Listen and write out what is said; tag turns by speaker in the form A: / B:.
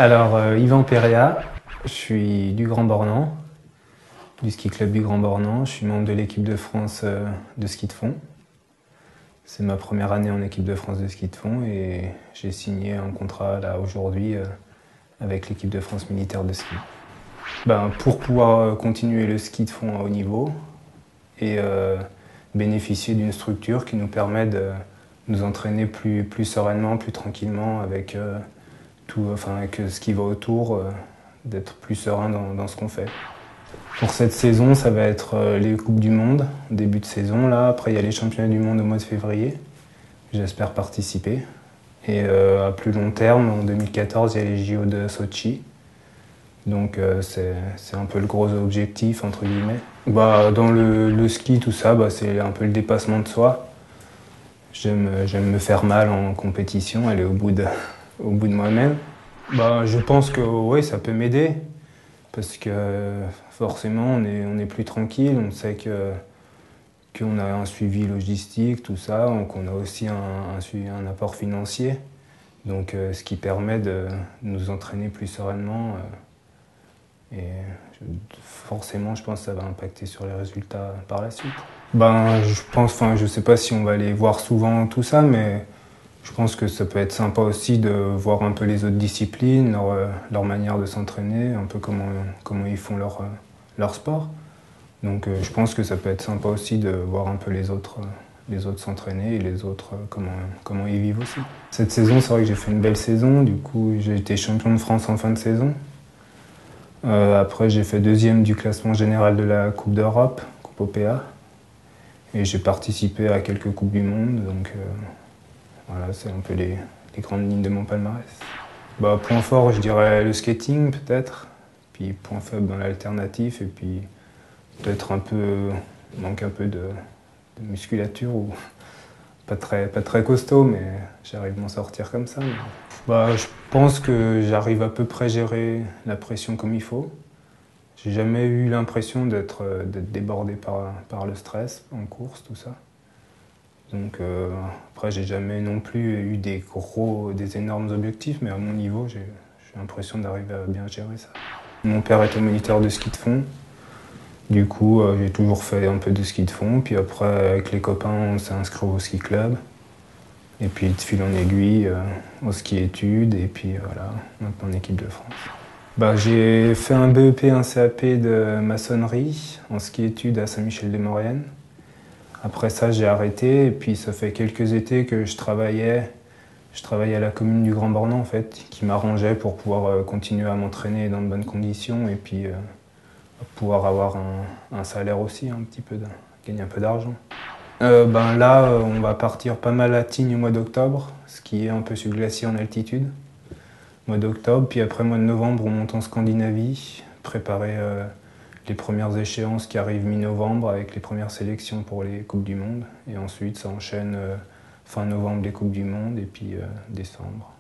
A: Alors, Yvan Péréa, je suis du Grand Bornand, du ski club du Grand Bornand. Je suis membre de l'équipe de France de ski de fond. C'est ma première année en équipe de France de ski de fond et j'ai signé un contrat là aujourd'hui avec l'équipe de France militaire de ski. Pour pouvoir continuer le ski de fond à haut niveau et bénéficier d'une structure qui nous permet de nous entraîner plus sereinement, plus tranquillement avec avec ce qui va autour, d'être plus serein dans ce qu'on fait. Pour cette saison, ça va être les Coupes du Monde, début de saison là. Après, il y a les Championnats du Monde au mois de février. J'espère participer. Et à plus long terme, en 2014, il y a les JO de Sochi. Donc c'est un peu le gros objectif, entre guillemets. Dans le ski, tout ça, c'est un peu le dépassement de soi. J'aime me faire mal en compétition, aller au bout de moi-même. Je pense que oui, ça peut m'aider. Parce que forcément, on est plus tranquille, on sait qu'on a un suivi logistique, tout ça, qu'on a aussi un apport financier. Donc ce qui permet de nous entraîner plus sereinement. Forcément, je pense que ça va impacter sur les résultats par la suite. Je sais pas si on va aller voir souvent tout ça, mais je pense que ça peut être sympa aussi de voir un peu les autres disciplines, leur manière de s'entraîner, un peu comment ils font leur sport. Donc je pense que ça peut être sympa aussi de voir un peu les autres s'entraîner et les autres comment ils vivent aussi. Cette saison, c'est vrai que j'ai fait une belle saison, du coup j'ai été champion de France en fin de saison. Après j'ai fait deuxième du classement général de la Coupe d'Europe, Coupe OPA. Et j'ai participé à quelques Coupes du Monde, donc voilà, c'est un peu les grandes lignes de mon palmarès. Point fort, je dirais le skating peut-être, puis point faible dans l'alternatif, et puis peut-être manque un peu de musculature, ou pas très costaud, mais j'arrive à m'en sortir comme ça. Je pense que j'arrive à peu près gérer la pression comme il faut. J'ai jamais eu l'impression d'être débordé par le stress en course, tout ça. Donc après, j'ai jamais non plus eu des énormes objectifs, mais à mon niveau, j'ai l'impression d'arriver à bien gérer ça. Mon père était moniteur de ski de fond. Du coup, j'ai toujours fait un peu de ski de fond. Puis après, avec les copains, on s'est inscrit au ski club. Et puis de fil en aiguille, au ski études. Et puis voilà, maintenant en équipe de France. J'ai fait un BEP, un CAP de maçonnerie en ski études à Saint-Michel-des-Mauriennes. Après ça, j'ai arrêté et puis ça fait quelques étés que je travaillais à la commune du Grand Bornand en fait, qui m'arrangeait pour pouvoir continuer à m'entraîner dans de bonnes conditions et puis pouvoir avoir un salaire aussi, un petit peu, gagner un peu d'argent. Là, on va partir pas mal à Tignes au mois d'octobre, skier un peu sur le glacier en altitude. Mois d'octobre, puis après mois de novembre, on monte en Scandinavie, préparer les premières échéances qui arrivent mi-novembre avec les premières sélections pour les Coupes du Monde. Et ensuite, ça enchaîne fin novembre les Coupes du Monde et puis décembre.